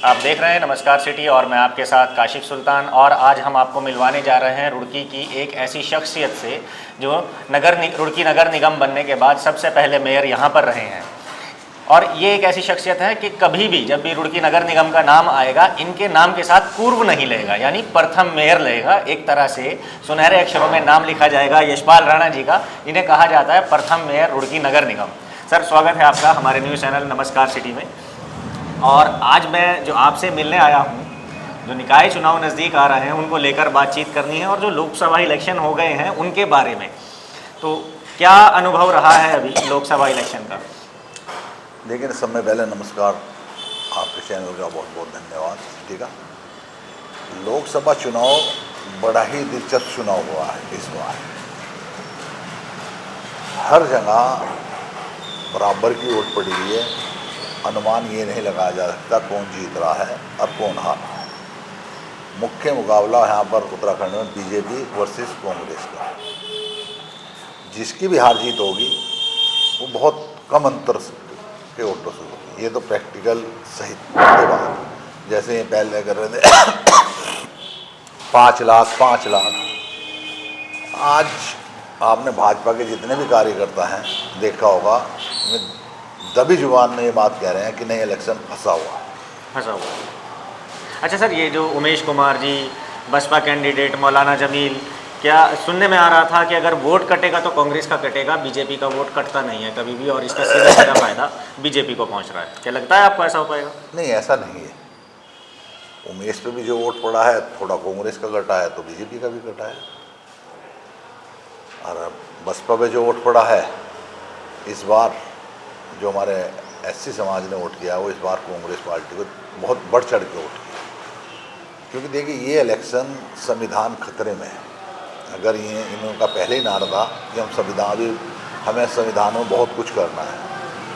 आप देख रहे हैं नमस्कार सिटी और मैं आपके साथ काशिफ सुल्तान। और आज हम आपको मिलवाने जा रहे हैं रुड़की की एक ऐसी शख्सियत से जो रुड़की नगर निगम बनने के बाद सबसे पहले मेयर यहाँ पर रहे हैं। और ये एक ऐसी शख्सियत है कि कभी भी जब भी रुड़की नगर निगम का नाम आएगा इनके नाम के साथ पूर्व नहीं लेगा, यानी प्रथम मेयर लेगा। एक तरह से सुनहरे अक्षरों में नाम लिखा जाएगा यशपाल राणा जी का, जिन्हें कहा जाता है प्रथम मेयर रुड़की नगर निगम। सर, स्वागत है आपका हमारे न्यूज़ चैनल नमस्कार सिटी में। और आज मैं जो आपसे मिलने आया हूँ, जो निकाय चुनाव नज़दीक आ रहे हैं उनको लेकर बातचीत करनी है और जो लोकसभा इलेक्शन हो गए हैं उनके बारे में। तो क्या अनुभव रहा है अभी लोकसभा इलेक्शन का? लेकिन सब में पहले नमस्कार, आपके चैनल का बहुत बहुत धन्यवाद। ठीक है, लोकसभा चुनाव बड़ा ही दिलचस्प चुनाव हुआ है इस बार। हर जगह बराबर की वोट पड़ी हुई है। अनुमान ये नहीं लगाया जा सकता कौन जीत रहा है और कौन हार रहा है। मुख्य मुकाबला यहाँ पर उत्तराखंड में बीजेपी वर्सेस कांग्रेस का। जिसकी भी हार जीत होगी वो बहुत कम अंतर के वोटों से होगी। ये तो प्रैक्टिकल सही बात। जैसे ये पहले कर रहे थे 5 लाख। आज आपने भाजपा के जितने भी कार्यकर्ता हैं देखा होगा, दबी जुबान में ये बात कह रहे हैं कि नहीं, इलेक्शन फंसा हुआ है। अच्छा सर, ये जो उमेश कुमार जी बसपा कैंडिडेट, मौलाना जमील, क्या सुनने में आ रहा था कि अगर वोट कटेगा तो कांग्रेस का कटेगा, बीजेपी का वोट कटता नहीं है कभी भी, और इसका सीधा सीधा फायदा बीजेपी को पहुंच रहा है। क्या लगता है आपको ऐसा हो पाएगा? नहीं, ऐसा नहीं है। उमेश पे भी जो वोट पड़ा है थोड़ा कांग्रेस का कटा है तो बीजेपी का भी कटा है। और बसपा पे जो वोट पड़ा है इस बार, जो हमारे एससी समाज ने वोट किया, वो इस बार कांग्रेस पार्टी को बहुत बढ़ चढ़ के वोट किया। क्योंकि देखिए, ये इलेक्शन संविधान खतरे में है। अगर ये इनका पहले ही नारा था कि हमें संविधान में बहुत कुछ करना है,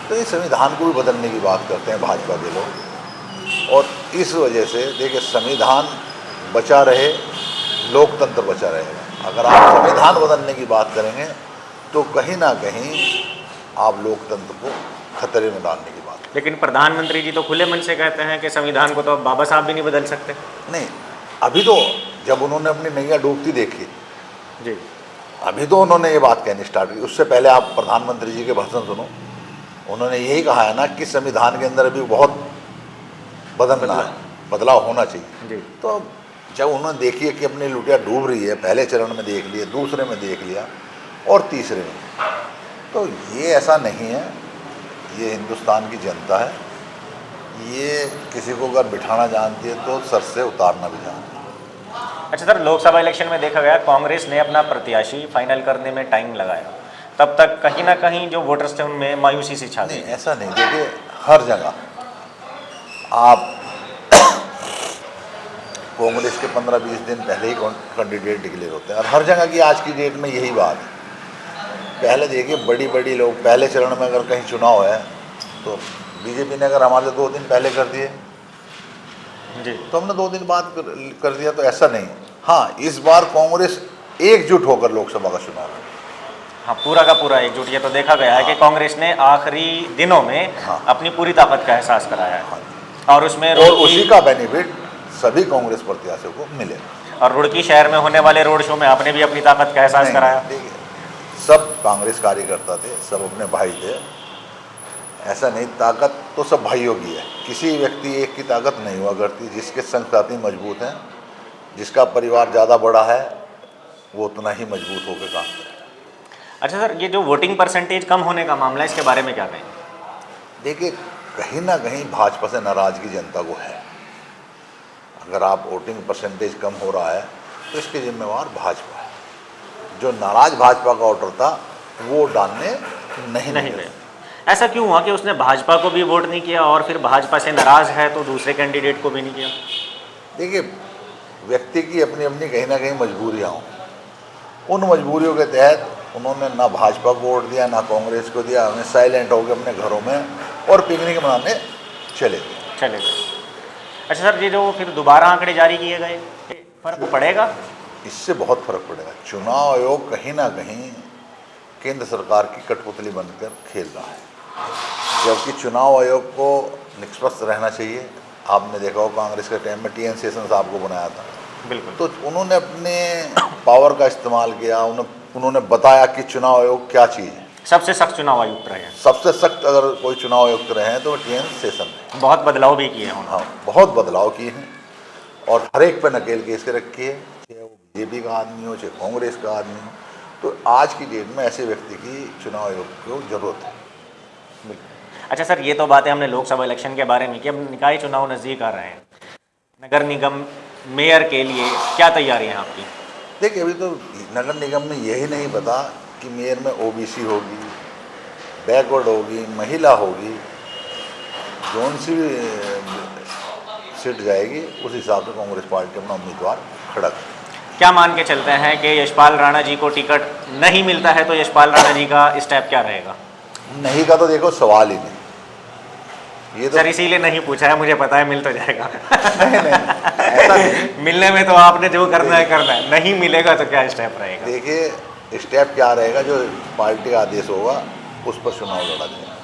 तो ये संविधान को भी बदलने की बात करते हैं भाजपा के लोग। और इस वजह से देखिए, संविधान बचा रहे, लोकतंत्र बचा रहेगा। अगर आप संविधान बदलने की बात करेंगे तो कहीं ना कहीं आप लोकतंत्र को खतरे में डालने की बात। लेकिन प्रधानमंत्री जी तो खुले मन से कहते हैं कि संविधान को तो अब बाबा साहब भी नहीं बदल सकते। नहीं, अभी तो जब उन्होंने अपनी नैया डूबती देखी जी, अभी तो उन्होंने ये बात कहनी स्टार्ट की। उससे पहले आप प्रधानमंत्री जी के भाषण सुनो, उन्होंने यही कहा है ना कि संविधान के अंदर अभी बहुत बदलाव होना चाहिए जी। तो जब उन्होंने देखी कि अपनी लुटिया डूब रही है, पहले चरण में देख लिया, दूसरे में देख लिया और तीसरे में, तो ये ऐसा नहीं है। ये हिंदुस्तान की जनता है, ये किसी को अगर बिठाना जानती है तो सर से उतारना भी जानती है। अच्छा सर, लोकसभा इलेक्शन में देखा गया कांग्रेस ने अपना प्रत्याशी फाइनल करने में टाइम लगाया, तब तक कहीं ना कहीं जो वोटर्स थे उनमें मायूसी सी छा गई। नहीं, ऐसा नहीं। देखिए, हर जगह आप कांग्रेस के 15-20 दिन पहले ही कैंडिडेट डिक्लेयर होते हैं, और हर जगह की आज की डेट में यही बात है। पहले देखिए, बड़ी लोग पहले चरण में अगर कहीं चुनाव है तो बीजेपी ने अगर हमारे 2 दिन पहले कर दिए जी, तो हमने 2 दिन बाद कर दिया। तो ऐसा नहीं। हाँ, इस बार कांग्रेस एकजुट होकर लोकसभा का चुनाव है। हाँ, पूरा का पूरा एकजुट। ये तो देखा गया है कि कांग्रेस ने आखिरी दिनों में अपनी पूरी ताकत का एहसास कराया है। और उसमें उसी का बेनिफिट सभी कांग्रेस प्रत्याशियों को मिले। और रुड़की शहर में होने वाले रोड शो में आपने भी अपनी ताकत का एहसास कराया। देखिए, सब कांग्रेस कार्यकर्ता थे, सब अपने भाई थे। ऐसा नहीं, ताकत तो सब भाइयों की है। किसी व्यक्ति एक की ताकत नहीं हुआ करती। जिसके संग साथी मजबूत हैं, जिसका परिवार ज़्यादा बड़ा है, वो उतना ही मजबूत होकर काम करे। अच्छा सर, ये जो वोटिंग परसेंटेज कम होने का मामला है, इसके बारे में क्या कहें? देखिए, कहीं ना कहीं भाजपा से नाराज़गी जनता को है। अगर आप वोटिंग परसेंटेज कम हो रहा है तो इसके जिम्मेवार भाजपा है। जो नाराज भाजपा का वोटर था वो डालने नहीं गए। ऐसा क्यों हुआ कि उसने भाजपा को भी वोट नहीं किया और फिर भाजपा से नाराज है तो दूसरे कैंडिडेट को भी नहीं किया? देखिए, व्यक्ति की अपनी अपनी कहीं ना कहीं मजबूरियाँ हों। उन मजबूरियों के तहत उन्होंने ना भाजपा को वोट दिया, ना कांग्रेस को दिया। हमें साइलेंट हो गए अपने घरों में और पिकनिक मनाने चले गए। अच्छा सर, ये जो फिर दोबारा आंकड़े जारी किए गए, फर्क पड़ेगा? इससे बहुत फर्क पड़ेगा। चुनाव आयोग कहीं ना कहीं केंद्र सरकार की कठपुतली बनकर खेल रहा है, जबकि चुनाव आयोग को निष्पक्ष रहना चाहिए। आपने देखा हो कांग्रेस के टाइम में TN शेषन साहब को बनाया था, बिल्कुल। तो उन्होंने अपने पावर का इस्तेमाल किया, उन्होंने बताया कि चुनाव आयोग क्या चीज़ है। सबसे सख्त चुनाव आयुक्त रहे हैं। सबसे सख्त अगर कोई चुनाव आयुक्त रहे हैं तो TN शेषन है। बहुत बदलाव भी किए हैं उन्होंने। हाँ, बहुत बदलाव किए हैं और हर एक पर नकेल केस के रखी है, चाहे वो BJP का आदमी हो चाहे कांग्रेस का आदमी हो। तो आज की डेट में ऐसे व्यक्ति की चुनाव आयोग को जरूरत है। अच्छा सर, ये तो बातें हमने लोकसभा इलेक्शन के बारे में की, अब निकाय चुनाव नज़दीक आ रहे हैं, नगर निगम मेयर के लिए क्या तैयारी है आपकी? देखिए, अभी तो नगर निगम में यही नहीं पता कि मेयर में OBC होगी, बैकवर्ड होगी, महिला होगी, जौन सी भी सीट जाएगी उस हिसाब से कांग्रेस पार्टी अपना उम्मीदवार खड़ा करे। क्या मान के चलते हैं कि यशपाल राणा जी को टिकट नहीं मिलता है तो यशपाल राणा जी का स्टेप क्या रहेगा? नहीं का तो देखो सवाल ही नहीं, ये तो सर इसीलिए नहीं पूछा है, मुझे पता है मिल तो जाएगा। नहीं ऐसा नहीं। मिलने में तो आपने जो करना है, नहीं मिलेगा तो क्या स्टेप रहेगा? देखिए, स्टेप क्या रहेगा, जो पार्टी का आदेश होगा उस पर चुनाव लड़ा जाएगा।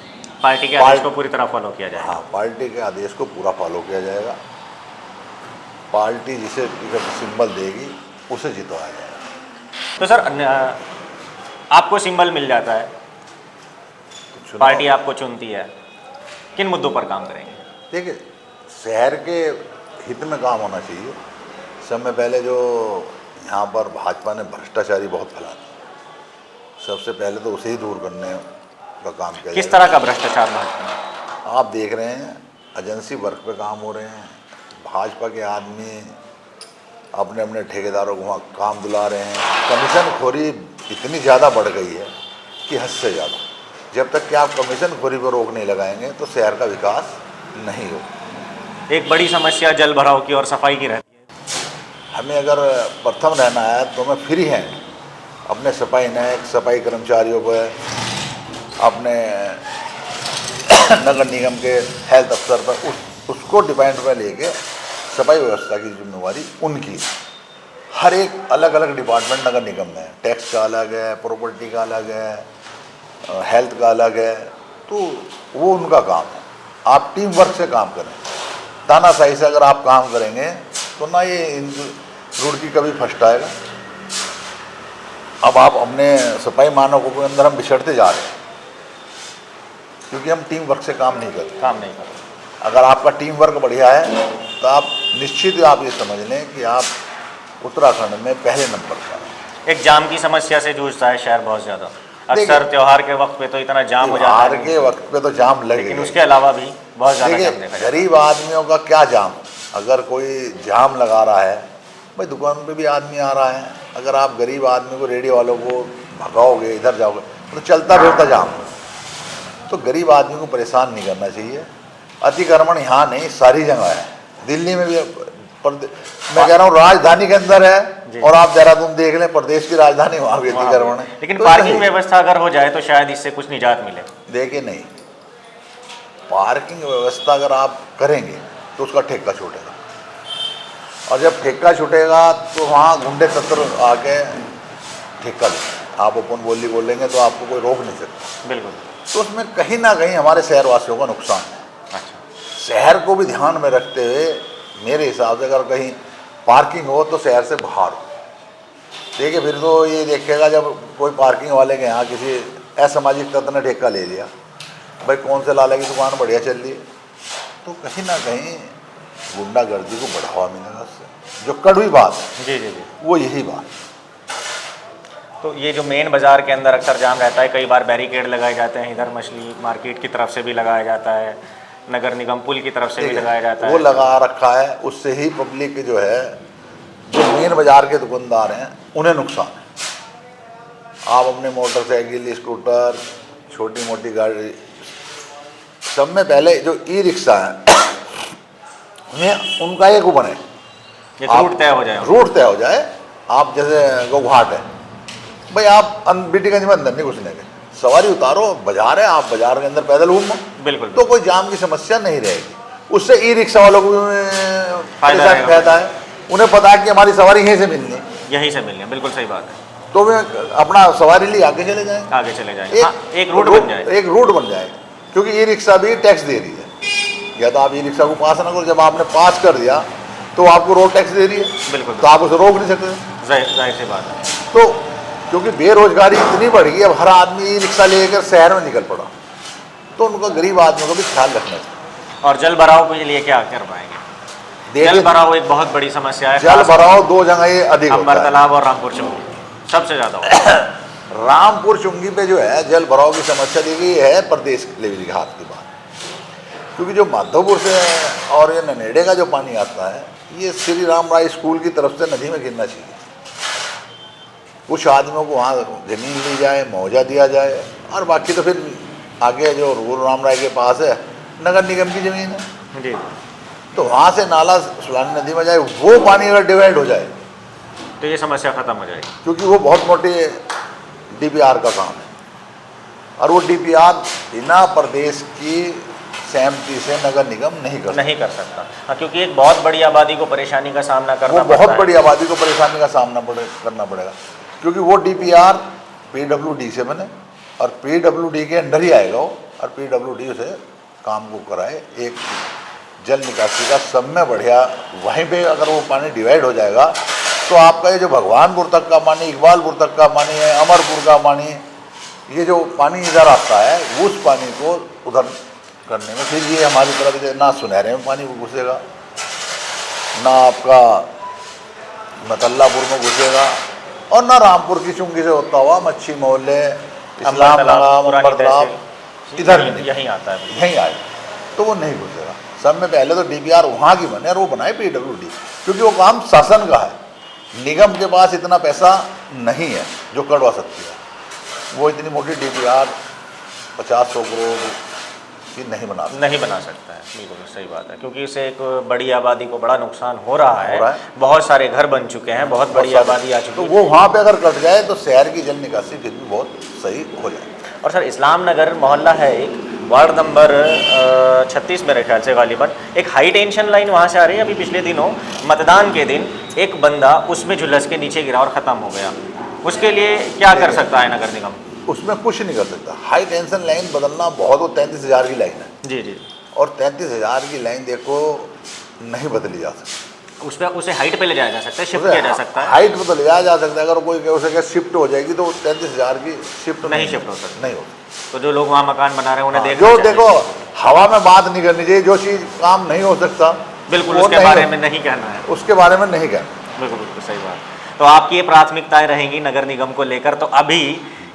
पार्टी के आदेश को पूरी तरह फॉलो किया जाएगा। हाँ, पार्टी के आदेश को पूरा फॉलो किया जाएगा। पार्टी जिसे टिकट सिंबल देगी उसे जितवाया जाएगा। तो सर आपको सिंबल मिल जाता है, तो पार्टी आपको चुनती है, किन मुद्दों पर काम करेंगे? देखिए, शहर के हित में काम होना चाहिए। समय पहले जो यहाँ पर भाजपा ने भ्रष्टाचारी बहुत फैला दिया, सबसे पहले तो उसे ही दूर करने का काम किया। किस तरह का भ्रष्टाचार भाजपा में? आप देख रहे हैं एजेंसी वर्क पे काम हो रहे हैं, भाजपा के आदमी अपने अपने ठेकेदारों को वहाँ काम दिला रहे हैं। कमीशन खोरी इतनी ज़्यादा बढ़ गई है कि हद से ज़्यादा। जब तक कि आप कमीशन खोरी पर रोक नहीं लगाएंगे तो शहर का विकास नहीं होगा। एक बड़ी समस्या जल भराव की और सफाई की रहती है। हमें अगर प्रथम रहना है तो हमें फ्री हैं अपने सफाई कर्मचारियों पर, अपने नगर निगम के हेल्थ अफसर पर, उसको डिपेंड में लेके सफाई व्यवस्था की जिम्मेवारी उनकी। हर एक अलग अलग डिपार्टमेंट नगर निगम में है, टैक्स का अलग है, प्रॉपर्टी का अलग है, हेल्थ का अलग है, तो वो उनका काम है। आप टीम वर्क से काम करें, तानाशाही से अगर आप काम करेंगे तो ना ये रुड़की कभी फर्स्ट आएगा। अब आप अपने सफाई मानकों के अंदर हम बिछड़ते जा रहे हैं क्योंकि हम टीम वर्क से काम नहीं करते। अगर आपका टीम वर्क बढ़िया है तो आप निश्चित आप ये समझ लें कि आप उत्तराखंड में पहले नंबर पर हैं। एक जाम की समस्या से जूझता है शहर बहुत ज़्यादा, अक्सर त्योहार के वक्त पे तो इतना जाम हो जाता है। त्योहार के वक्त पे तो जाम लगे, लेकिन उसके अलावा भी बहुत ज़्यादा जाम देखा जाता है। गरीब आदमियों का क्या जाम? अगर कोई जाम लगा रहा है, भाई दुकान पे भी आदमी आ रहा है, अगर आप गरीब आदमी को, रेडी वालों को भगाओगे, इधर जाओगे तो चलता फिरता जाम। तो गरीब आदमी को परेशान नहीं करना चाहिए। अतिक्रमण यहाँ नहीं, सारी जगह है। दिल्ली में भी मैं कह रहा हूँ राजधानी के अंदर है, और आप देहरादून देख लें, प्रदेश की राजधानी, वहाँ भी अतिक्रमण है। लेकिन तो पार्किंग व्यवस्था अगर हो जाए तो शायद इससे कुछ निजात मिले। देखिए, नहीं, पार्किंग व्यवस्था अगर आप करेंगे तो उसका ठेका छूटेगा, और जब ठेका छूटेगा तो वहाँ गुंडे तत्व आके ठेका लेंगे। आप ओपन बोली बोलेंगे तो आपको कोई रोक नहीं सकता। बिल्कुल। तो उसमें कहीं ना कहीं हमारे शहरवासियों का नुकसान है। अच्छा, शहर को भी ध्यान में रखते हुए मेरे हिसाब से अगर कहीं पार्किंग हो तो शहर से बाहर हो। देखिए, फिर तो ये देखेगा जब कोई पार्किंग वाले के यहाँ किसी असामाजिक तत्व ने ठेका ले लिया, भाई कौन से लाला की दुकान बढ़िया चल रही है, तो कहीं ना कहीं गुंडागर्दी को बढ़ावा मिलेगा उससे। जो कड़वी बात है जी जी जी, वो यही बात। तो ये जो मेन बाज़ार के अंदर अक्सर जाम रहता है, कई बार बैरिकेड लगाए जाते हैं, इधर मछली मार्केट की तरफ से भी लगाया जाता है, नगर निगम पुल की तरफ से भी लगाया जाता है। वो लगा रखा है, उससे ही पब्लिक जो है, जो मेन बाज़ार के दुकानदार हैं, उन्हें नुकसान है। आप अपने मोटरसाइकिल, स्कूटर, छोटी मोटी गाड़ी, सब में पहले जो ई-रिक्शा है उन्हें उनका एक वो बने, रूट तय हो जाए। रूट तय हो जाए। आप जैसे गोघाट है, भाई आप बीटीगंज में अंदर नहीं घुसने के, सवारी उतारो, बाजार है, आप बाजार के अंदर पैदल घूमो, बिल्कुल, तो कोई जाम की समस्या नहीं रहेगी। उससे ई-रिक्शा वालों को फायदा है, उन्हें पता है कि हमारी सवारी यहीं से मिलनी है, यहीं से मिलनी है। बिल्कुल सही बात है। तो वे अपना सवारी लिए आगे चले जाए, एक रूट बन जाए, एक रूट बन जाएगा। क्योंकि ई-रिक्शा भी टैक्स दे रही है, या तो आप ई रिक्शा को पास ना करो, जब आपने पास कर दिया तो आपको रोड टैक्स दे रही है, बिल्कुल तो आप उसे रोक नहीं सकते। जाहिर सी बात है। तो क्योंकि बेरोजगारी इतनी बढ़ गई, अब हर आदमी ई रिक्शा लेकर शहर में निकल पड़ा, तो उनका गरीब आदमियों का भी ख्याल रखना चाहिए। और जल भराव के लिए क्या कर पाएंगे? जल भराव एक बहुत बड़ी समस्या है। जल भराव दो जगह ये अधिक होता अंबर है, तालाब और रामपुर चौकी सबसे ज़्यादा होता है। रामपुर चुंगी पे जो है जल भराव की समस्या देखिए ये है प्रदेश लेवल के हाथ की बात, क्योंकि जो माधोपुर से और ये ननेड़े का जो पानी आता है ये श्री राम राय स्कूल की तरफ से नदी में गिरना चाहिए। कुछ आदमियों को वहाँ ज़मीन ली जाए, मुआवजा दिया जाए, और बाकी तो फिर आगे जो रूर राम राय के पास है नगर निगम की ज़मीन है जी, तो वहाँ से नाला सुलानी नदी में जाए, वो पानी अगर डिवाइड हो जाए तो ये समस्या खत्म हो जाएगी। क्योंकि वो बहुत मोटे डीपीआर का काम है, और वो डीपीआर बिना प्रदेश की सहमति से नगर निगम नहीं कर सकता। हाँ, क्योंकि एक बहुत बड़ी आबादी को परेशानी का सामना करना वो बहुत बड़ी आबादी को परेशानी का सामना करना पड़ेगा, क्योंकि वो डीपीआर पीडब्ल्यूडी से बने और पीडब्ल्यूडी के अंडर ही आएगा वो, और पीडब्ल्यूडी उसे काम को कराए। एक जल निकासी का सब में बढ़िया, वहीं पे अगर वो पानी डिवाइड हो जाएगा तो आपका ये जो भगवानपुर तक का पानी, इकबालपुर तक का पानी है, अमरपुर का पानी, ये जो पानी इधर आता है उस पानी को उधर करने में फिर ये हमारी तरफ ना सुनहरे में पानी घुसेगा, ना आपका मतल्लापुर में घुसेगा, और ना रामपुर की चुंगी से होता हुआ मच्छी मोहल्ले, इस्लाम इधर यहीं आता है, यहीं आए, तो वो नहीं घुसेगा। सब में पहले तो डीपीआर वहाँ की बने और वो बनाए पीडब्ल्यूडी, क्योंकि वो काम शासन का है, निगम के पास इतना पैसा नहीं है जो करवा सकती है। वो इतनी मोटी डीपीआर 50-100 करोड़ की नहीं बना सकता है। बिल्कुल सही बात है, क्योंकि इससे एक बड़ी आबादी को बड़ा नुकसान हो रहा है। बहुत सारे घर बन चुके हैं, बहुत बड़ी आबादी आ चुकी है, तो वो वहाँ पे अगर कट जाए तो शहर की जल निकासी फिर भी बहुत सही हो जाए। और सर, इस्लाम नगर मोहल्ला है एक, वार्ड नंबर 36 मेरे ख्याल से गालिबन, एक हाई टेंशन लाइन वहाँ से आ रही है। अभी पिछले दिनों मतदान के दिन एक बंदा उसमें झुलस के नीचे गिरा और ख़त्म हो गया। उसके लिए क्या कर सकता है नगर निगम? उसमें कुछ नहीं कर सकता। हाई टेंशन लाइन बदलना बहुत, वो 33,000 की लाइन है जी जी, और 33,000 की लाइन देखो नहीं बदली जा सकती। उस पर उसे हाइट पे ले जाया जा सकता है, शिफ्ट किया जा सकता है। हाइट पे तो ले जाया जा सकता है, अगर कोई उसे शिफ्ट हो जाएगी तो 33,000 की शिफ्ट नहीं शिफ्ट हो सकती, नहीं हो। तो जो लोग वहाँ मकान बना रहे हैं उन्हें जो देखो हवा में बात नहीं करनी चाहिए, जो चीज़ काम नहीं हो सकता बिल्कुल उसके बारे में नहीं कहना है, उसके बारे में नहीं कहना। बिल्कुल बिल्कुल सही बात। तो आपकी ये प्राथमिकताएं रहेंगी नगर निगम को लेकर, तो अभी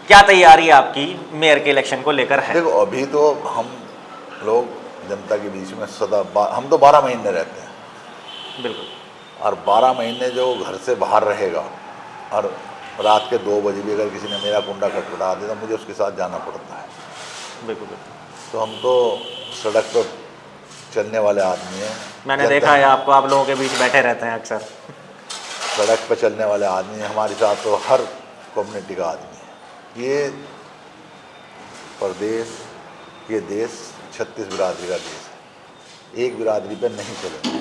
क्या तैयारी आपकी मेयर के इलेक्शन को लेकर है? देखो अभी तो हम लोग जनता के बीच में सदा हम तो 12 महीने रहते हैं, बिल्कुल, और 12 महीने जो घर से बाहर रहेगा और रात के 2 बजे भी अगर किसी ने मेरा कुंडा खटखटा दिया तो मुझे उसके साथ जाना पड़ता है। बिल्कुल बिल्कुल। तो हम तो सड़क पर चलने वाले आदमी हैं। मैंने देखा है आपको, आप लोगों के बीच बैठे रहते हैं अक्सर। सड़क पर चलने वाले आदमी हैं, हमारे साथ तो हर कम्युनिटी का आदमी है। ये प्रदेश, ये देश 36 बिरादरी का देश है, एक बिरादरी पर नहीं चलेगा।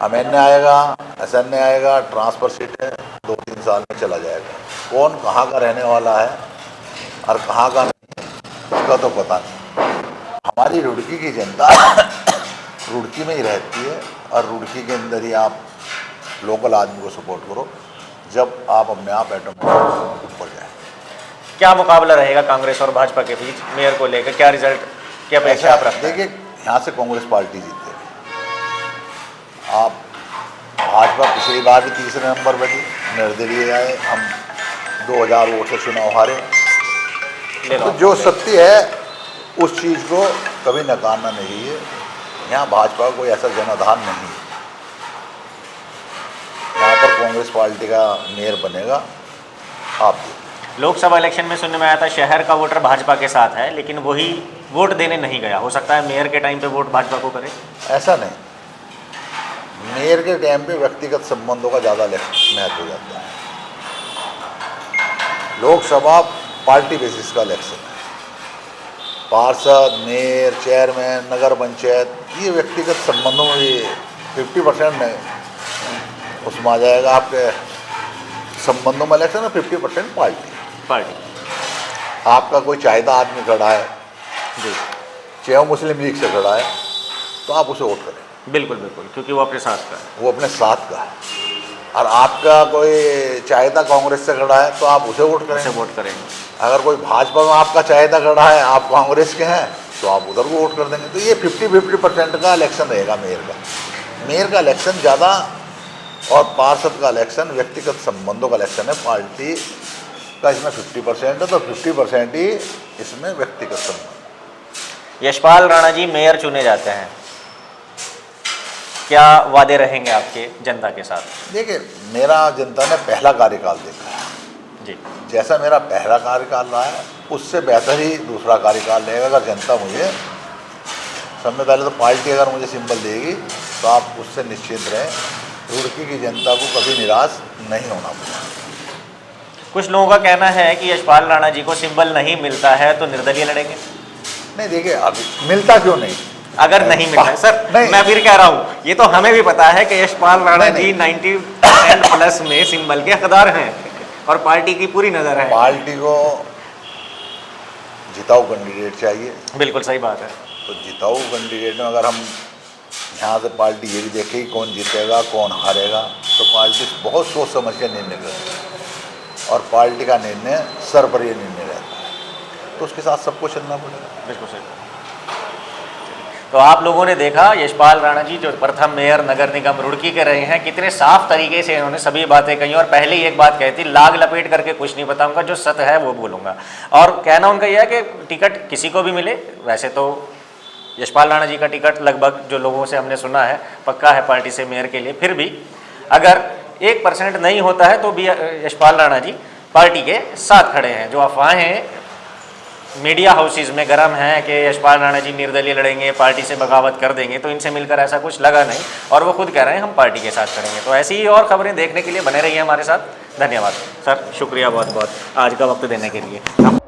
अमेन्य आएगा, असन्य आएगा, ट्रांसफर सीट है, 2-3 साल में चला जाएगा। कौन कहाँ का रहने वाला है और कहाँ का नहीं उसका तो पता नहीं। हमारी रुड़की की जनता रुड़की में ही रहती है, और रुड़की के अंदर ही आप लोकल आदमी को सपोर्ट करो, जब आप अपने आप ऑटोमेटिक ऊपर जाए। क्या मुकाबला रहेगा कांग्रेस और भाजपा के बीच मेयर को लेकर? क्या रिजल्ट, क्या अपेक्षा आप रखते हैं? देखिए, यहाँ से कांग्रेस पार्टी जीतेगी। आप भाजपा पिछली बार भी तीसरे नंबर पर थी, निर्दलीय आए, हम 2000 वोट से चुनाव हारे। तो जो सत्य है उस चीज़ को कभी नकारना नहीं है। यहाँ भाजपा का कोई ऐसा जनाधार नहीं है। यहाँ पर कांग्रेस पार्टी का मेयर बनेगा। आप लोकसभा इलेक्शन में सुनने में आया था शहर का वोटर भाजपा के साथ है, लेकिन वही वोट देने नहीं गया। हो सकता है मेयर के टाइम पे वोट भाजपा को करे? ऐसा नहीं, मेयर के टाइम पे व्यक्तिगत संबंधों का ज़्यादा महत्व हो जाता है। लोकसभा पार्टी बेसिस का इलेक्शन है। पार्षद, मेयर, चेयरमैन, नगर पंचायत, ये व्यक्तिगत संबंधों में भी 50% नहीं उसमें आ जाएगा। आपके संबंधों में इलेक्शन है, 50% पार्टी। आपका कोई चाहता आदमी खड़ा है जी, चाहे वो मुस्लिम लीग से खड़ा है, तो आप उसे वोट करें। बिल्कुल बिल्कुल, क्योंकि वो अपने साथ का है। वो अपने साथ का है। और आपका कोई चाहेता कांग्रेस से खड़ा है तो आप उसे वोट उसे करें। वोट करेंगे। अगर कोई भाजपा में आपका चाहेता खड़ा है, आप कांग्रेस के हैं, तो आप उधर को वोट कर देंगे। तो ये 50-50% का इलेक्शन रहेगा मेयर का। मेयर का इलेक्शन ज़्यादा और पार्षद का इलेक्शन व्यक्तिगत संबंधों का इलेक्शन है। पार्टी का इसमें 50% है, तो 50% ही इसमें व्यक्तिगत संबंध। यशपाल राणा जी मेयर चुने जाते हैं, क्या वादे रहेंगे आपके जनता के साथ? देखिए, मेरा जनता ने पहला कार्यकाल देखा है जी। जैसा मेरा पहला कार्यकाल रहा है उससे बेहतर ही दूसरा कार्यकाल रहेगा। अगर जनता मुझे सबसे पहले तो पार्टी अगर मुझे सिंबल देगी तो आप उससे निश्चिंत रहें, रुड़की की जनता को कभी निराश नहीं होना पड़ेगा। कुछ लोगों का कहना है कि यशपाल राणा जी को सिंबल नहीं मिलता है तो निर्दलीय लड़ेंगे। नहीं, देखिए अभी मिलता क्यों नहीं? अगर नहीं मिलता है सर, नहीं। मैं फिर कह रहा हूँ, ये तो हमें भी पता है कि यशपाल राणा नहीं, जी 90% प्लस में सिंबल के हकदार हैं और पार्टी की पूरी नज़र है। पार्टी को जिताऊ कैंडिडेट चाहिए। बिल्कुल सही बात है। तो जिताऊ कैंडिडेट में अगर हम यहाँ से पार्टी ये भी देखे कि कौन जीतेगा कौन हारेगा, तो पार्टी बहुत सोच समझ के निर्णय करती है और पार्टी का निर्णय सर पर ये निर्णय रहता है, तो उसके साथ सबको चलना पड़ेगा। बिल्कुल सही। तो आप लोगों ने देखा यशपाल राणा जी जो प्रथम मेयर नगर निगम रुड़की के रहे हैं, कितने साफ तरीके से इन्होंने सभी बातें कही और पहले ही एक बात कही थी, लाग लपेट करके कुछ नहीं बताऊंगा, जो सत्य है वो बोलूंगा। और कहना उनका यह है कि टिकट किसी को भी मिले, वैसे तो यशपाल राणा जी का टिकट लगभग जो लोगों से हमने सुना है पक्का है पार्टी से मेयर के लिए, फिर भी अगर 1% नहीं होता है तो भी यशपाल राणा जी पार्टी के साथ खड़े हैं। जो अफवाहें मीडिया हाउसेज में गर्म है कि यशपाल राणा जी निर्दलीय लड़ेंगे, पार्टी से बगावत कर देंगे, तो इनसे मिलकर ऐसा कुछ लगा नहीं और वो खुद कह रहे हैं हम पार्टी के साथ करेंगे। तो ऐसी ही और खबरें देखने के लिए बने रहिए हमारे साथ। धन्यवाद सर, शुक्रिया बहुत बहुत आज का वक्त देने के लिए।